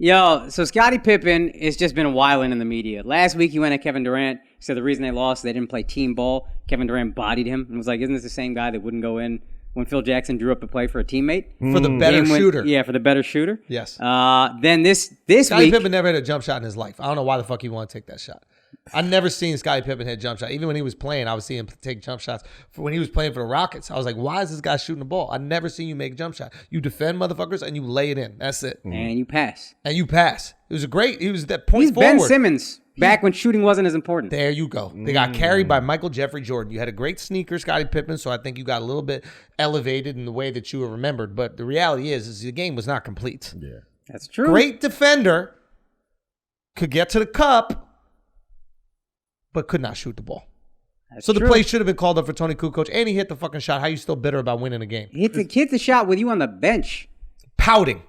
Yo, so Scottie Pippen has just been wilding in the media. Last week he went at Kevin Durant. He said the reason they lost, they didn't play team ball. Kevin Durant bodied him and was like, isn't this the same guy that wouldn't go in when Phil Jackson drew up a play for a teammate? For the better shooter. Yeah, for the better shooter. Yes. Then this Scottie week... Pippen never had a jump shot in his life. I don't know why the fuck he want to take that shot. I never seen Scottie Pippen hit a jump shot. Even when he was playing, I would see him take jump shots. When he was playing for the Rockets, I was like, why is this guy shooting the ball? I never seen you make a jump shot. You defend motherfuckers and you lay it in. That's it. And you pass. It was he was that point He's forward. Ben Simmons back when shooting wasn't as important. There you go. They got carried by Michael Jeffrey Jordan. You had a great sneaker, Scottie Pippen, so I think you got a little bit elevated in the way that you were remembered. But the reality is the game was not complete. Yeah. That's true. Great defender, could get to the cup, but could not shoot the ball. That's so the true. play should have been called up for Tony Kukoc, and he hit the fucking shot. How you still bitter about winning a game? Hit the shot with you on the bench. Pouting.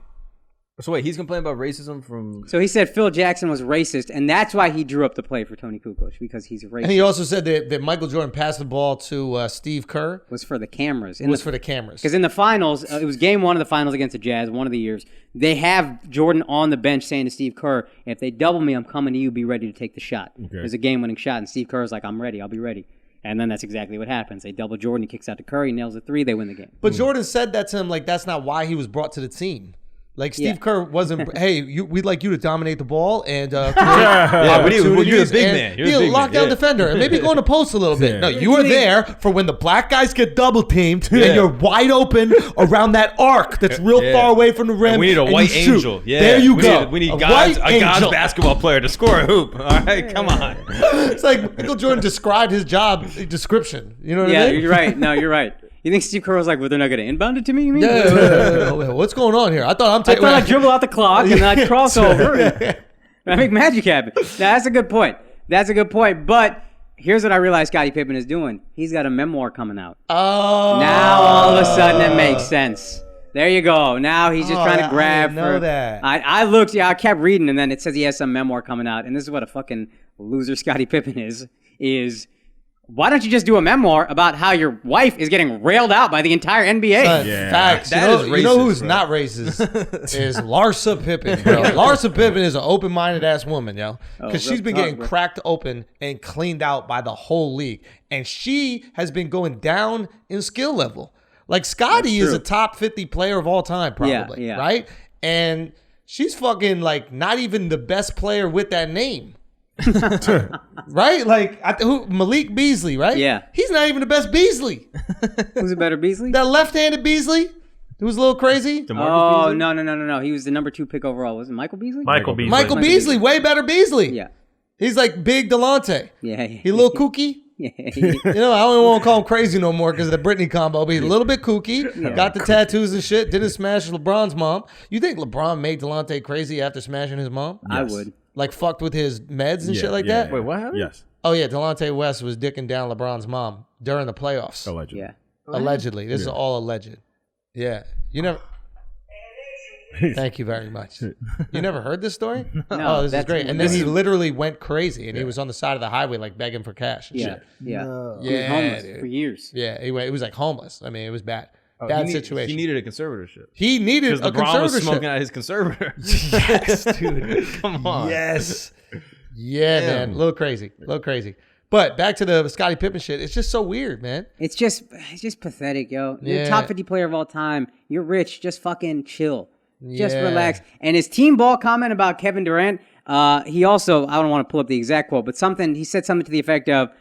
So wait, he's complaining about racism from... So he said Phil Jackson was racist, and that's why he drew up the play for Tony Kukoc, because he's racist. And he also said that Michael Jordan passed the ball to Steve Kerr. Was for the cameras. For the cameras. Because in the finals, it was game one of the finals against the Jazz, one of the years. They have Jordan on the bench saying to Steve Kerr, if they double me, I'm coming to you, be ready to take the shot. Okay. There's a game-winning shot, and Steve Kerr's like, I'm ready, I'll be ready. And then that's exactly what happens. They double Jordan, he kicks out to Curry, he nails a three, they win the game. But Jordan said that to him, like, that's not why he was brought to the team. Like, Steve Kerr wasn't, hey, we'd like you to dominate the ball and you're the big man. Be a lockdown defender and maybe go in the post a little bit. No, you were there for when the black guys get double teamed and you're wide open around that arc that's real far away from the rim. And we need a white angel. Yeah. There you go. We need God's basketball player to score a hoop. All right, come on. It's like Michael Jordan described his job description. You know what I mean? Yeah, you're right. No, you're right. You think Steve Kerr was like, well, they're not going to inbound it to me, you mean? Yeah. What's going on here? I thought I'd dribble out the clock and then I'd cross over and I make magic happen. Now, that's a good point. But here's what I realized Scottie Pippen is doing. He's got a memoir coming out. Oh. Now, all of a sudden, it makes sense. There you go. Now he's just trying to grab. I didn't know that. I looked, I kept reading, and then it says he has some memoir coming out. And this is what a fucking loser Scottie Pippen is why don't you just do a memoir about how your wife is getting railed out by the entire NBA? Facts. That is racist, you know who's bro. not racist is Larsa Pippen, bro. Larsa Pippen is an open-minded ass woman, yo. Because she's been getting cracked open and cleaned out by the whole league. And she has been going down in skill level. Like, Scottie is a top 50 player of all time, probably, right? And she's fucking, like, not even the best player with that name. Right? Like, Malik Beasley, right? Yeah. He's not even the best Beasley. Who's a better Beasley? That left-handed Beasley, who was a little crazy. Oh, no. He was the number 2 pick overall. Was it Michael Beasley? Michael Beasley. Michael Beasley, way better Beasley. Yeah. He's like big Delonte. Yeah. He a little kooky. Yeah. You know, I don't even want to call him crazy no more because of the Britney combo, but he's a little bit kooky. Got the tattoos and shit. Didn't smash LeBron's mom. You think LeBron made Delonte crazy after smashing his mom? Yes. I would. Like fucked with his meds and shit like that? Wait, what happened? Yes. Oh, yeah. Delonte West was dicking down LeBron's mom during the playoffs. Allegedly. Yeah. Allegedly. This is all alleged. Yeah. You never... Thank you very much. You never heard this story? No. Oh, this is great. And then he literally went crazy, and he was on the side of the highway like begging for cash. And shit. Yeah. No. He was homeless for years. Yeah, he was like homeless. I mean, it was bad. Bad situation. He needed a conservatorship. He needed a LeBron was conservatorship. smoking out his conservator. Yes, dude. Come on. Yes. Yeah, man. A little crazy. But back to the Scottie Pippen shit. It's just so weird, man. It's just pathetic, yo. You're a top 50 player of all time. You're rich. Just fucking chill. Just relax. And his team ball comment about Kevin Durant, he also, I don't want to pull up the exact quote, but he said something to the effect of,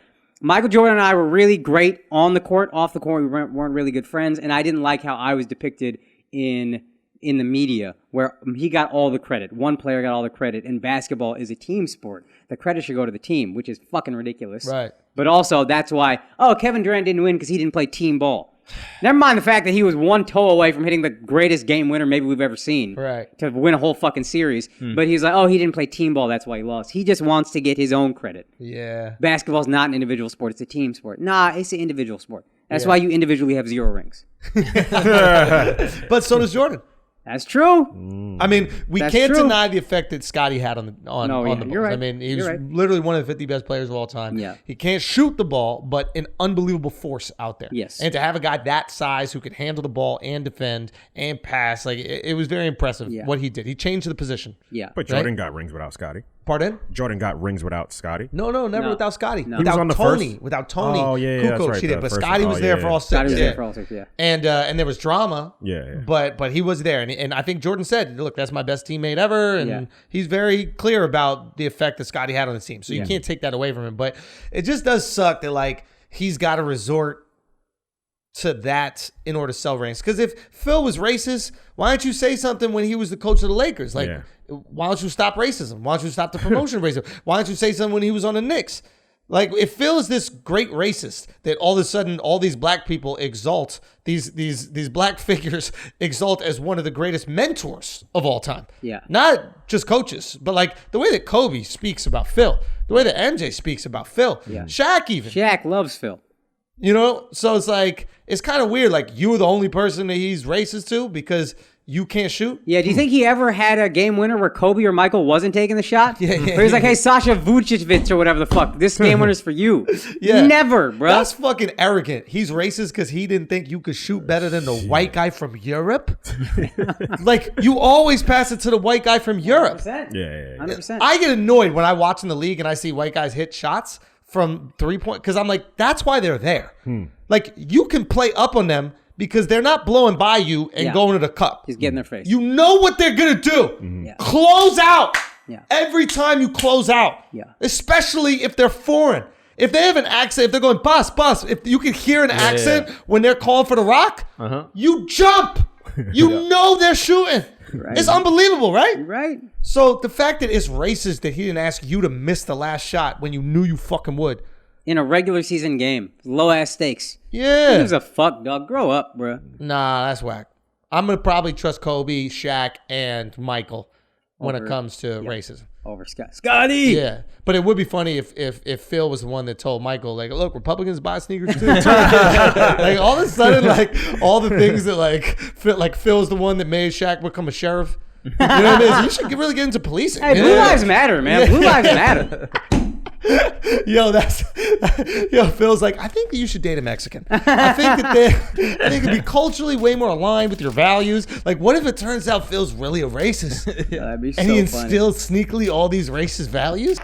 Michael Jordan and I were really great on the court. Off the court, we weren't really good friends, and I didn't like how I was depicted in the media, where he got all the credit. One player got all the credit, and basketball is a team sport. The credit should go to the team, which is fucking ridiculous. Right. But also, that's why, Kevin Durant didn't win because he didn't play team ball. Never mind the fact that he was one toe away from hitting the greatest game winner maybe we've ever seen. Right. To win a whole fucking series. But he's like, he didn't play team ball, that's why he lost. He just wants to get his own credit. Yeah. Basketball's not an individual sport, it's a team sport. Nah, it's an individual sport. That's why you individually have 0 rings. But so does Jordan. That's true. I mean, we That's can't true. deny the effect that Scottie had on the Bulls. You're right. I mean, he was You're right. literally one of the 50 best players of all time. Yeah. He can't shoot the ball, but an unbelievable force out there. Yes. And to have a guy that size who could handle the ball and defend and pass, like it was very impressive what he did. He changed the position. Yeah. But Jordan got rings without Scottie. Pardon? Jordan got rings without Scottie. No, never without Scottie. No. He was Without on the Tony. first? Without Tony. Oh, yeah, that's Kukoc, right, she did. the But first Scottie one. was Oh, there yeah, for all yeah. six. Scottie was there for all 6, yeah. And there was drama. Yeah. But he was there. And I think Jordan said, look, that's my best teammate ever. And he's very clear about the effect that Scottie had on the team. So you can't take that away from him. But it just does suck that, like, he's got to resort to that in order to sell rings. Because if Phil was racist, why don't you say something when he was the coach of the Lakers? Like, why don't you stop racism? Why don't you stop the promotion of racism? Why don't you say something when he was on the Knicks? Like, if Phil is this great racist that all of a sudden all these black people exalt, these black figures exalt as one of the greatest mentors of all time. Yeah. Not just coaches, but like the way that Kobe speaks about Phil, the way that MJ speaks about Phil, Shaq even. Shaq loves Phil. You know? So it's like, it's kind of weird. Like, you're the only person that he's racist to because you can't shoot? Yeah, do you think he ever had a game winner where Kobe or Michael wasn't taking the shot? Yeah. Where he's like, hey, Sasha Vucevic or whatever the fuck, this game winner's for you. Yeah. Never, bro. That's fucking arrogant. He's racist because he didn't think you could shoot better than the white guy from Europe. Like, you always pass it to the white guy from Europe. 100%. Yeah. 100%. I get annoyed when I watch in the league and I see white guys hit shots from 3-point because I'm like, that's why they're there. Like, you can play up on them because they're not blowing by you and going to the cup. He's getting their face. You know what they're going to do. Yeah. Close out. Yeah. Every time you close out. Yeah. Especially if they're foreign. If they have an accent, if they're going bus, if you can hear an accent when they're calling for the rock, you jump. You know they're shooting. Right. It's unbelievable, right? You're right. So the fact that it's racist that he didn't ask you to miss the last shot when you knew you fucking would. In a regular season game, low ass stakes. Yeah. Who gives a fuck, dog? Grow up, bro. Nah, that's whack. I'm going to probably trust Kobe, Shaq, and Michael when it comes to racism. Over Scottie. Yeah. But it would be funny if Phil was the one that told Michael, like, look, Republicans buy sneakers too. Like, all of a sudden, like, all the things that, like Phil's the one that made Shaq become a sheriff. You know what I mean? So you should really get into policing. Hey, Blue Lives Matter, man. Blue Lives Matter. Phil's like, I think that you should date a Mexican. I think that it'd be culturally way more aligned with your values. Like, what if it turns out Phil's really a racist? That'd be so and he funny. instills sneakily all these racist values?